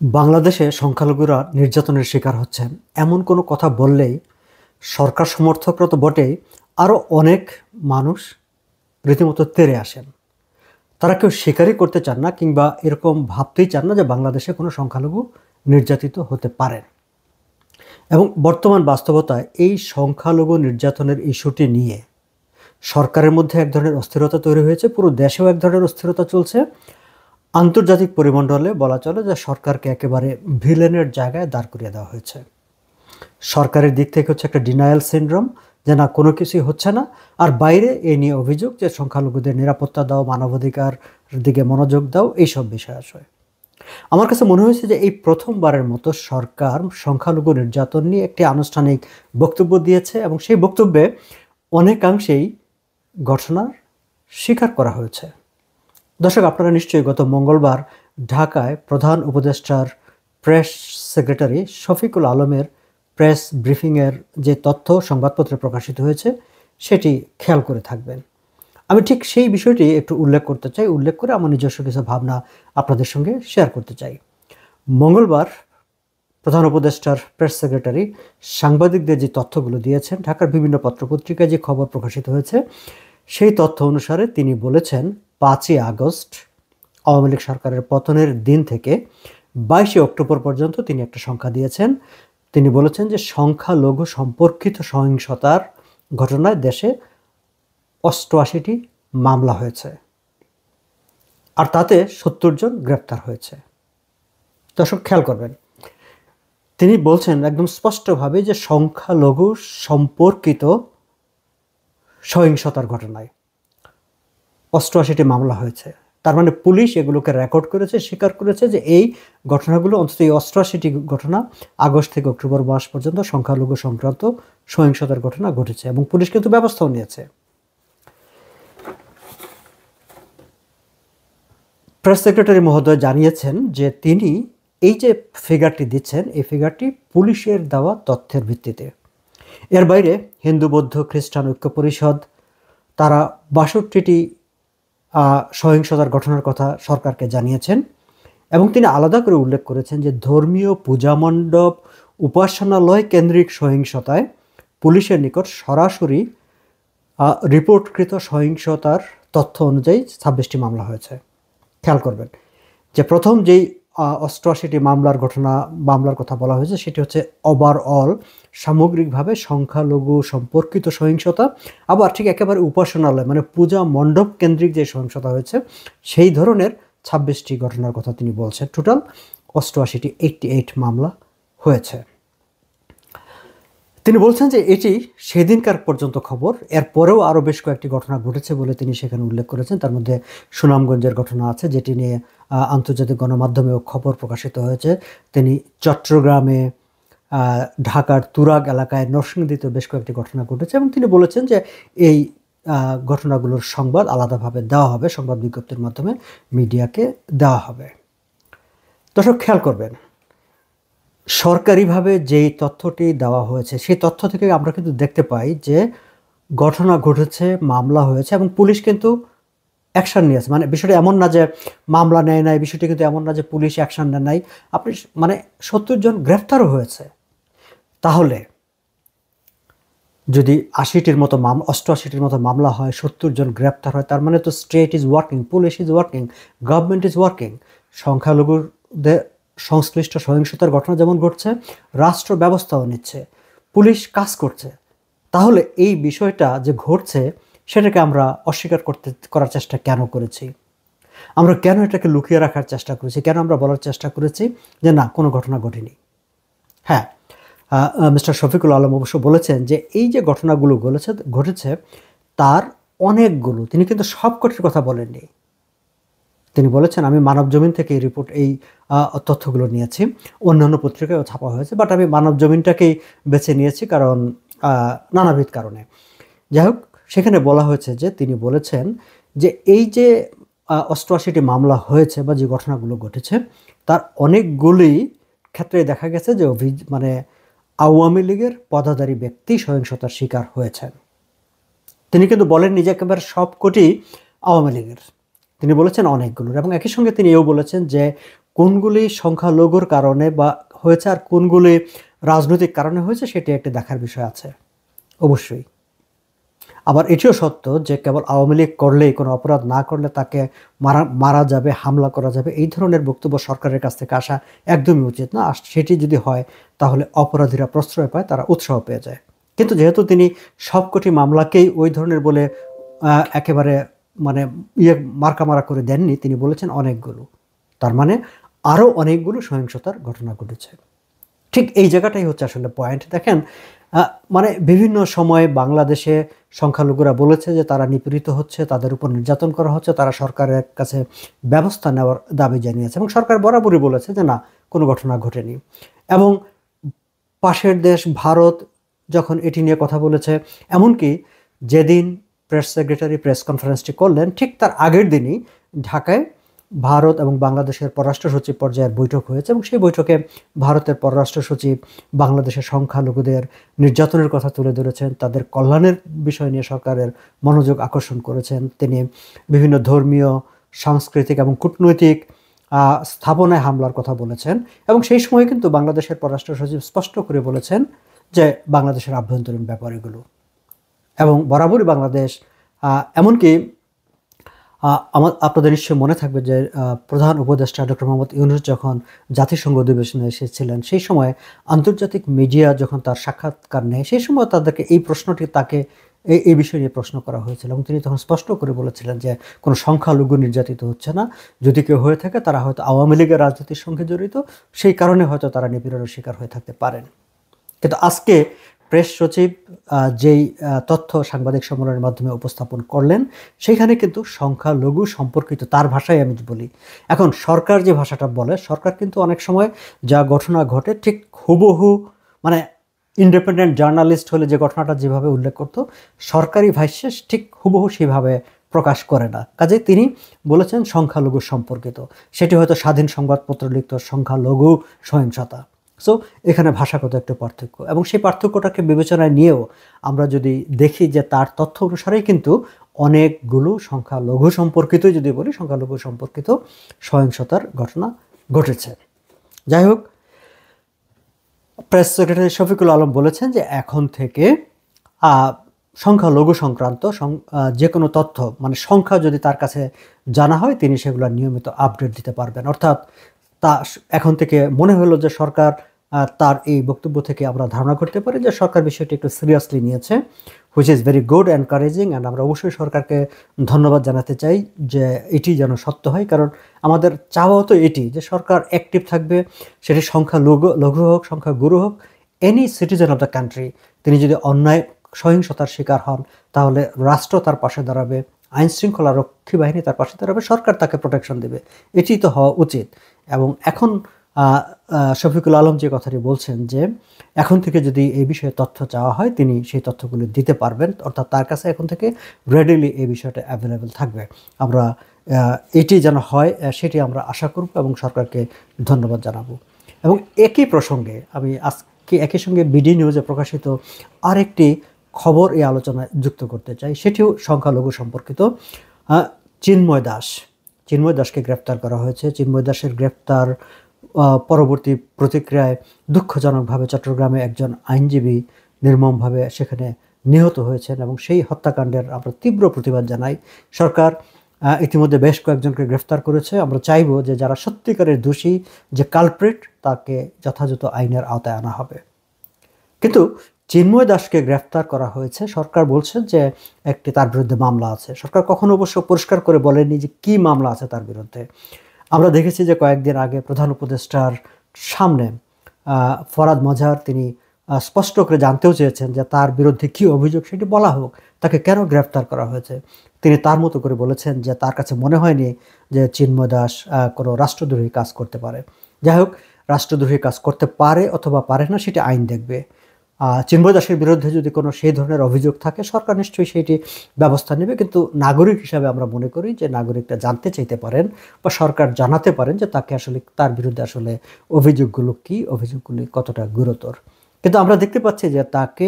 বাংলাদেশে সংখ্যালঘুরা নির্যাতনের শিকার হচ্ছেন এমন কোনো কথা বললেই সরকার সমর্থকরা তো বটেই, আরও অনেক মানুষ রীতিমতো তেড়ে আসেন। তারা কেউ স্বীকারই করতে চান না কিংবা এরকম ভাবতেই চান না যে বাংলাদেশে কোনো সংখ্যালঘু নির্যাতিত হতে পারেন। এবং বর্তমান বাস্তবতায় এই সংখ্যালঘু নির্যাতনের ইস্যুটি নিয়ে সরকারের মধ্যে এক ধরনের অস্থিরতা তৈরি হয়েছে, পুরো দেশেও এক ধরনের অস্থিরতা চলছে। আন্তর্জাতিক পরিমণ্ডলে বলা চলে যে সরকারকে একেবারে ভিলেনের জায়গায় দাঁড় করিয়ে দেওয়া হয়েছে। সরকারের দিক থেকে হচ্ছে একটা ডিনায়াল সিনড্রোম, যে না কোনো কিছুই হচ্ছে না, আর বাইরে এই নিয়ে অভিযোগ যে সংখ্যালঘুদের নিরাপত্তা দাও, মানবাধিকার দিকে মনোযোগ দাও, এইসব বিষয় আসয়। আমার কাছে মনে হয়েছে যে এই প্রথমবারের মতো সরকার সংখ্যালঘু নির্যাতন নিয়ে একটি আনুষ্ঠানিক বক্তব্য দিয়েছে এবং সেই বক্তব্যে অনেকাংশেই ঘটনার স্বীকার করা হয়েছে। দর্শক, আপনারা নিশ্চয়ই গত মঙ্গলবার ঢাকায় প্রধান উপদেষ্টার প্রেস সেক্রেটারি শফিকুল আলমের প্রেস ব্রিফিংয়ের যে তথ্য সংবাদপত্রে প্রকাশিত হয়েছে সেটি খেয়াল করে থাকবেন। আমি ঠিক সেই বিষয়টি একটু উল্লেখ করতে চাই, উল্লেখ করে আমার নিজস্ব কিছু ভাবনা আপনাদের সঙ্গে শেয়ার করতে চাই। মঙ্গলবার প্রধান উপদেষ্টার প্রেস সেক্রেটারি সাংবাদিকদের যে তথ্যগুলো দিয়েছেন, ঢাকার বিভিন্ন পত্রপত্রিকায় যে খবর প্রকাশিত হয়েছে সেই তথ্য অনুসারে তিনি বলেছেন 5ই আগস্ট আওয়ামী লীগ সরকারের পতনের দিন থেকে 22শে অক্টোবর পর্যন্ত তিনি একটা সংখ্যা দিয়েছেন। তিনি বলেছেন যে সংখ্যালঘু সম্পর্কিত সহিংসতার ঘটনায় দেশে 88টি মামলা হয়েছে, আর তাতে 70 জন গ্রেপ্তার হয়েছে। দর্শক খেয়াল করবেন, তিনি বলছেন একদম স্পষ্টভাবে যে সংখ্যালঘু সম্পর্কিত সহিংসতার ঘটনায় 88টি মামলা হয়েছে। তার মানে পুলিশ এগুলোকে রেকর্ড করেছে, স্বীকার করেছে যে এই ঘটনাগুলো, অন্তত এই 88টি ঘটনা আগস্ট থেকে অক্টোবর মাস পর্যন্ত সংখ্যালঘু সংক্রান্ত সহিংসতার ঘটনা ঘটেছে এবং পুলিশ কিন্তু ব্যবস্থাও নিয়েছে। প্রেস সেক্রেটারি মহোদয় জানিয়েছেন যে তিনি এই যে ফিগারটি দিচ্ছেন, এই ফিগারটি পুলিশের দেওয়া তথ্যের ভিত্তিতে। এর বাইরে হিন্দু বৌদ্ধ খ্রিস্টান ঐক্য পরিষদ তারা 62টি সহিংসতার ঘটনার কথা সরকারকে জানিয়েছেন এবং তিনি আলাদা করে উল্লেখ করেছেন যে ধর্মীয় পূজা মণ্ডপ, উপাসনালয় কেন্দ্রিক সহিংসতায় পুলিশের নিকট সরাসরি রিপোর্টকৃত সহিংসতার তথ্য অনুযায়ী 26টি মামলা হয়েছে। খেয়াল করবেন যে প্রথম যেই 88টি মামলার কথা বলা হয়েছে সেটি হচ্ছে ওভারঅল সামগ্রিকভাবে সংখ্যালঘু সম্পর্কিত সহিংসতা, আবার ঠিক একেবারে উপাসনালয় মানে পূজা মণ্ডপ কেন্দ্রিক যে সহিংসতা হয়েছে সেই ধরনের 26টি ঘটনার কথা তিনি বলছেন। টোটাল 88 মামলা হয়েছে। তিনি বলছেন যে এটি সেদিনকার পর্যন্ত খবর, এরপরেও আরও বেশ কয়েকটি ঘটনা ঘটেছে বলে তিনি সেখানে উল্লেখ করেছেন। তার মধ্যে সুনামগঞ্জের ঘটনা আছে, যেটি নিয়ে আন্তর্জাতিক গণমাধ্যমেও খবর প্রকাশিত হয়েছে। তিনি চট্টগ্রামে, ঢাকার তুরাগ এলাকায়, নরসিংদীতে বেশ কয়েকটি ঘটনা ঘটেছে এবং তিনি বলেছেন যে এই ঘটনাগুলোর সংবাদ আলাদাভাবে দেওয়া হবে, সংবাদ বিজ্ঞপ্তির মাধ্যমে মিডিয়াকে দেওয়া হবে। দর্শক খেয়াল করবেন, সরকারিভাবে যেই তথ্যটি দেওয়া হয়েছে সেই তথ্য থেকে আমরা কিন্তু দেখতে পাই যে ঘটনা ঘটেছে, মামলা হয়েছে এবং পুলিশ কিন্তু অ্যাকশান নিয়েছে। মানে বিষয়টা এমন না যে মামলা নেয় নাই, বিষয়টি কিন্তু এমন না যে পুলিশ অ্যাকশান নেয় নাই। আপনি মানে 70 জন গ্রেফতারও হয়েছে। তাহলে যদি 88টির মতো মামলা হয়, 70 জন গ্রেফতার হয়, তার মানে তো state is working, police is working, government is working. সংখ্যালঘুদের সংশ্লিষ্ট সহিংসতার ঘটনা যেমন ঘটছে, রাষ্ট্র ব্যবস্থাও নিচ্ছে, পুলিশ কাজ করছে। তাহলে এই বিষয়টা যে ঘটছে সেটাকে আমরা অস্বীকার করার চেষ্টা কেন করেছি? আমরা কেন এটাকে লুকিয়ে রাখার চেষ্টা করেছি? কেন আমরা বলার চেষ্টা করেছি যে না, কোনো ঘটনা ঘটেনি? হ্যাঁ, মিস্টার শফিকুল আলম অবশ্য বলেছেন যে এই যে ঘটনাগুলো ঘটেছে তার অনেকগুলো, তিনি কিন্তু সবকটির কথা বলেননি। তিনি বলেছেন আমি মানবজমিন থেকে এই তথ্যগুলো নিয়েছি, অন্যান্য পত্রিকায়ও ছাপা হয়েছে, বাট আমি মানবজমিনটাকেই বেছে নিয়েছি কারণ নানাবিধ কারণে। যাই হোক, সেখানে বলা হয়েছে যে তিনি বলেছেন যে এই যে 88টি মামলা হয়েছে বা যে ঘটনাগুলো ঘটেছে তার অনেকগুলি ক্ষেত্রে দেখা গেছে যে মানে আওয়ামী লীগের পদাধারী ব্যক্তি সহিংসতার শিকার হয়েছেন। তিনি কিন্তু বলেননি যে একেবারে সবকটি আওয়ামী লীগের, তিনি বলেছেন অনেকগুলোর। এবং একই সঙ্গে তিনি এও বলেছেন যে কোনগুলি সংখ্যালঘুর কারণে বা হয়েছে আর কোনগুলি রাজনৈতিক কারণে হয়েছে সেটি একটা দেখার বিষয় আছে অবশ্যই। আবার এটিও সত্য যে কেবল আওয়ামী লীগ করলেই, কোনো অপরাধ না করলে তাকে মারা যাবে, হামলা করা যাবে, এই ধরনের বক্তব্য সরকারের কাছ থেকে আসা একদমই উচিত না। সেটি যদি হয় তাহলে অপরাধীরা প্রশ্রয় পায়, তারা উৎসাহ পেয়ে যায়। কিন্তু যেহেতু তিনি সবকটি মামলাকেই ওই ধরনের বলে একেবারে মানে মার্কা করে দেননি, তিনি বলেছেন অনেকগুলো, তার মানে আরও অনেকগুলো সহিংসতার ঘটনা ঘটেছে। ঠিক এই জায়গাটাই হচ্ছে আসলে পয়েন্ট। দেখেন, মানে বিভিন্ন সময়ে বাংলাদেশে সংখ্যালঘুরা বলেছে যে তারা নিপীড়িত হচ্ছে, তাদের উপর নির্যাতন করা হচ্ছে, তারা সরকারের কাছে ব্যবস্থা নেওয়ার দাবি জানিয়েছে এবং সরকার বরাবরই বলেছে যে না, কোনো ঘটনা ঘটেনি। এবং পাশের দেশ ভারত যখন এটি নিয়ে কথা বলেছে, এমনকি যেদিন প্রেস সেক্রেটারি প্রেস কনফারেন্সটি করলেন ঠিক তার আগের দিনই ঢাকায় ভারত এবং বাংলাদেশের পররাষ্ট্র সচিব পর্যায়ের বৈঠক হয়েছে এবং সেই বৈঠকে ভারতের পররাষ্ট্র সচিব বাংলাদেশের সংখ্যালঘুদের নির্যাতনের কথা তুলে ধরেছেন, তাদের কল্যাণের বিষয় নিয়ে সরকারের মনোযোগ আকর্ষণ করেছেন। তিনি বিভিন্ন ধর্মীয়, সাংস্কৃতিক এবং কূটনৈতিক স্থাপনায় হামলার কথা বলেছেন এবং সেই সময় কিন্তু বাংলাদেশের পররাষ্ট্র সচিব স্পষ্ট করে বলেছেন যে বাংলাদেশের আভ্যন্তরীণ ব্যাপার এগুলো। এবং বরাবরই বাংলাদেশ, এমনকি আপনাদের নিশ্চয়ই মনে থাকবে যে প্রধান উপদেষ্টা ডক্টর মোহাম্মদ ইউনূস যখন জাতিসংঘ অধিবেশনে এসেছিলেন, সেই সময় আন্তর্জাতিক মিডিয়া যখন তার সাক্ষাৎকার নেয়, সেই সময় তাদেরকে এই প্রশ্নটি তাকে এই বিষয় নিয়ে প্রশ্ন করা হয়েছিল এবং তিনি তখন স্পষ্ট করে বলেছিলেন যে কোনো সংখ্যালঘু নির্যাতিত হচ্ছে না, যদি কেউ হয়ে থাকে তারা হয়তো আওয়ামী লীগের রাজনীতির সঙ্গে জড়িত, সেই কারণে হয়তো তারা নিপীড়নের শিকার হয়ে থাকতে পারেন। কিন্তু আজকে প্রেস সচিব যেই তথ্য সাংবাদিক সম্মেলনের মাধ্যমে উপস্থাপন করলেন, সেইখানে কিন্তু সংখ্যালঘু সম্পর্কিত, তার ভাষায় আমি বলি, এখন সরকার যে ভাষাটা বলে, সরকার কিন্তু অনেক সময় যা ঘটনা ঘটে ঠিক হুবহু, মানে ইন্ডিপেন্ডেন্ট জার্নালিস্ট হলে যে ঘটনাটা যেভাবে উল্লেখ করতো, সরকারি ভাষ্যে ঠিক হুবহু সেইভাবে প্রকাশ করে না। কাজে তিনি বলেছেন সংখ্যালঘু সম্পর্কিত, সেটি হয়তো স্বাধীন সংবাদপত্র লিখত সংখ্যালঘু সহিংসতা। সো এখানে ভাষাগত একটা পার্থক্য এবং সেই পার্থক্যটাকে বিবেচনায় নিয়েও আমরা যদি দেখি যে তার তথ্য অনুসারেই কিন্তু অনেকগুলো সংখ্যালঘু সম্পর্কিত, যদি বলি সংখ্যালঘু সম্পর্কিত সহিংসতার ঘটনা ঘটেছে। যাই হোক, প্রেস সেক্রেটারি শফিকুল আলম বলেছেন যে এখন থেকে সংখ্যালঘু সংক্রান্ত যে কোনো তথ্য, মানে সংখ্যা যদি তার কাছে জানা হয়, তিনি সেগুলো নিয়মিত আপডেট দিতে পারবেন। অর্থাৎ তা এখন থেকে মনে হলো যে সরকার, তার এই বক্তব্য থেকে আমরা ধারণা করতে পারি যে সরকার বিষয়টি একটু সিরিয়াসলি নিয়েছে, which is very good, encouraging. And আমরা অবশ্যই সরকারকে ধন্যবাদ জানাতে চাই যে এটি যেন সত্য হয়, কারণ আমাদের চাওয়াও তো এটি যে সরকার অ্যাক্টিভ থাকবে, সেটি লঘু হোক, গুরু হোক, any citizen of the country, তিনি যদি অন্যায় সহিংসতার শিকার হন তাহলে রাষ্ট্র তার পাশে দাঁড়াবে, আইন শৃঙ্খলা রক্ষী বাহিনী তার পাশে দাঁড়াবে, সরকার তাকে প্রোটেকশন দেবে, এটি তো হওয়া উচিত। এবং এখন শফিকুল আলম যে কথাটি বলছেন যে এখন থেকে যদি এই বিষয়ে তথ্য চাওয়া হয়, তিনি সেই তথ্যগুলি দিতে পারবেন, অর্থাৎ তার কাছে এখন থেকে রেডিলি এই বিষয়টা অ্যাভেলেবেল থাকবে। আমরা এটি যেন হয় সেটি আমরা আশা করব এবং সরকারকে ধন্যবাদ জানাবো। এবং একই প্রসঙ্গে আমি আজকে একই সঙ্গে বিডি নিউজে প্রকাশিত আরেকটি খবর এই আলোচনায় যুক্ত করতে চাই, সেটিও সংখ্যালঘু সম্পর্কিত। চিন্ময় দাসকে গ্রেপ্তার করা হয়েছে। চিন্ময় দাসের গ্রেপ্তার পরবর্তী প্রতিক্রিয়ায় দুঃখজনকভাবে চট্টগ্রামে একজন আইনজীবী নির্মমভাবে সেখানে নিহত হয়েছেন এবং সেই হত্যাকাণ্ডের আমরা তীব্র প্রতিবাদ জানাই। সরকার ইতিমধ্যে বেশ কয়েকজনকে গ্রেফতার করেছে। আমরা চাইব যে যারা সত্যিকারের দোষী, যে কালপ্রিট, তাকে যথাযথ আইনের আওতায় আনা হবে। কিন্তু চিন্ময় দাসকে গ্রেফতার করা হয়েছে, সরকার বলছে যে একটি তার বিরুদ্ধে মামলা আছে। সরকার কখনো অবশ্য পরিষ্কার করে বলেনি যে কী মামলা আছে তার বিরুদ্ধে। আমরা দেখেছি যে কয়েকদিন আগে প্রধান উপদেষ্টার সামনে ফরাদ মজহার তিনি স্পষ্ট করে জানতেও চেয়েছেন যে তার বিরুদ্ধে কী অভিযোগ সেটি বলা হোক, তাকে কেন গ্রেফতার করা হয়েছে। তিনি তার মতো করে বলেছেন যে তার কাছে মনে হয়নি যে চিন্ময় দাস কোনো রাষ্ট্রদ্রোহী কাজ করতে পারে। যাই হোক, রাষ্ট্রদ্রোহী কাজ করতে পারে অথবা পারে না সেটি আইন দেখবে। চিন্ময় দাসের বিরুদ্ধে যদি কোনো সেই ধরনের অভিযোগ থাকে, সরকার নিশ্চয়ই সেইটি ব্যবস্থা নেবে। কিন্তু নাগরিক হিসাবে আমরা মনে করি যে নাগরিকরা জানতে চাইতে পারেন বা সরকার জানাতে পারেন যে তাকে আসলে, তার বিরুদ্ধে আসলে অভিযোগগুলো কী, অভিযোগগুলি কতটা গুরুতর। কিন্তু আমরা দেখতে পাচ্ছি যে তাকে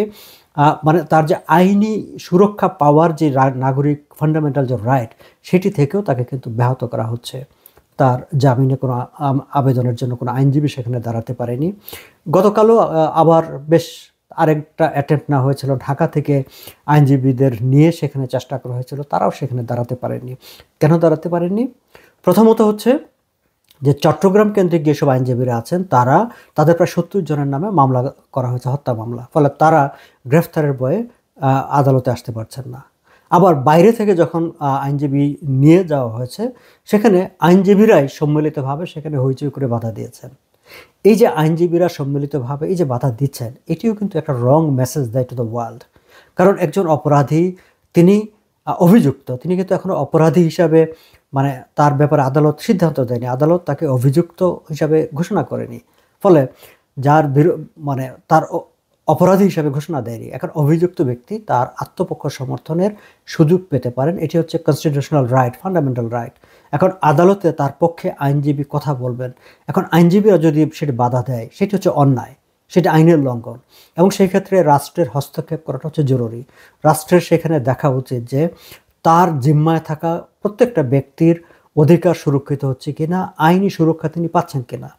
মানে তার যে আইনি সুরক্ষা পাওয়ার যে নাগরিক ফান্ডামেন্টাল যে রাইট, সেটি থেকেও তাকে কিন্তু ব্যাহত করা হচ্ছে। তার জামিনে কোনো আবেদনের জন্য কোনো আইনজীবী সেখানে দাঁড়াতে পারেনি। গতকালও আবার বেশ আরেকটা অ্যাটেম্প্ট না হয়েছিল, ঢাকা থেকে আইনজীবীদের নিয়ে সেখানে চেষ্টা করা হয়েছিল, তারাও সেখানে দাঁড়াতে পারেনি। কেন দাঁড়াতে পারেনি? প্রথমত হচ্ছে যে চট্টগ্রাম কেন্দ্রিক যেসব আইনজীবীরা আছেন তাদের প্রায় 70 জনের নামে মামলা করা হয়েছে, হত্যা মামলা, ফলে তারা গ্রেফতারের ভয়ে আদালতে আসতে পারছেন না। আবার বাইরে থেকে যখন আইনজীবী নিয়ে যাওয়া হয়েছে, সেখানে আইনজীবীরাই সম্মিলিতভাবে সেখানে হইচই করে বাধা দিয়েছেন। এই যে আইনজীবীরা সম্মিলিতভাবে এই যে বাধা দিচ্ছেন, এটিও কিন্তু একটা রং মেসেজ দেয় টু দ্য ওয়ার্ল্ড। কারণ একজন অপরাধী, তিনি অভিযুক্ত, তিনি কিন্তু এখনও অপরাধী হিসাবে মানে তার ব্যাপারে আদালত সিদ্ধান্ত দেয়নি, আদালত তাকে অভিযুক্ত হিসাবে ঘোষণা করেনি। ফলে যার মানে তার অপরাধী হিসাবে ঘোষণা দেয়নি, এখন অভিযুক্ত ব্যক্তি তার আত্মপক্ষ সমর্থনের সুযোগ পেতে পারেন। এটি হচ্ছে কনস্টিটিউশনাল রাইট, ফান্ডামেন্টাল রাইট। এখন আদালতে তার পক্ষে আইনজীবী কথা বলবেন, এখন আইনজীবীরা যদি সেটি বাধা দেয়, সেটি হচ্ছে অন্যায়, সেটা আইনের লঙ্ঘন, এবং সেই ক্ষেত্রে রাষ্ট্রের হস্তক্ষেপ করাটা হচ্ছে জরুরি। রাষ্ট্রের সেখানে দেখা উচিত যে তার জিম্মায় থাকা প্রত্যেকটা ব্যক্তির অধিকার সুরক্ষিত হচ্ছে কিনা, আইনি সুরক্ষা তিনি পাচ্ছেন কিনা।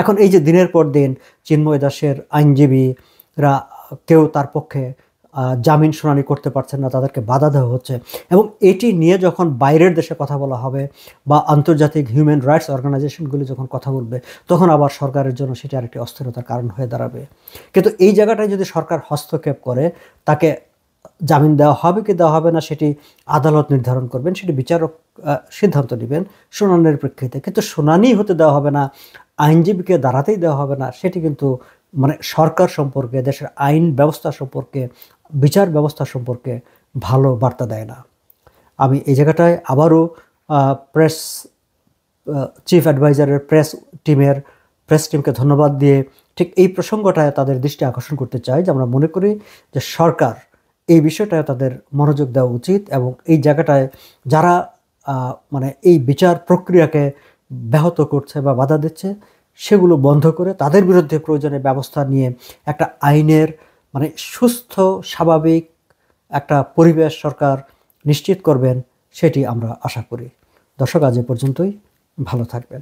এখন এই যে দিনের পর দিন চিন্ময় দাসের আইনজীবীরা কেউ তার পক্ষে জামিন শুনানি করতে পারছেন না, তাদেরকে বাধা দেওয়া হচ্ছে, এবং এটি নিয়ে যখন বাইরের দেশে কথা বলা হবে বা আন্তর্জাতিক হিউম্যান রাইটস অর্গানাইজেশনগুলি যখন কথা বলবে, তখন আবার সরকারের জন্য সেটি আরেকটি অস্থিরতার কারণ হয়ে দাঁড়াবে। কিন্তু এই জায়গাটায় যদি সরকার হস্তক্ষেপ করে, তাকে জামিন দেওয়া হবে কি দেওয়া হবে না সেটি আদালত নির্ধারণ করবেন, সেটি বিচারক সিদ্ধান্ত নেবেন শুনানির প্রেক্ষিতে। কিন্তু শুনানি হতে দেওয়া হবে না, আইনজীবীকে দাঁড়াতেই দেওয়া হবে না, সেটি কিন্তু মানে সরকার সম্পর্কে, দেশের আইন ব্যবস্থা সম্পর্কে, বিচার ব্যবস্থা সম্পর্কে ভালো বার্তা দেয় না। আমি এই জায়গাটায় আবারও প্রেস চিফ অ্যাডভাইজারের প্রেস টিমকে ধন্যবাদ দিয়ে ঠিক এই প্রসঙ্গটায় তাদের দৃষ্টি আকর্ষণ করতে চাই যে আমরা মনে করি যে সরকার এই বিষয়টায় তাদের মনোযোগ দেওয়া উচিত, এবং এই জায়গাটায় যারা মানে এই বিচার প্রক্রিয়াকে ব্যাহত করছে বা বাধা দিচ্ছে, সেগুলো বন্ধ করে তাদের বিরুদ্ধে প্রয়োজনীয় ব্যবস্থা নিয়ে একটা আইনের মানে সুস্থ স্বাভাবিক একটা পরিবেশ সরকার নিশ্চিত করবেন, সেটি আমরা আশা করি। দর্শক, আজ এ পর্যন্তই, ভালো থাকবেন।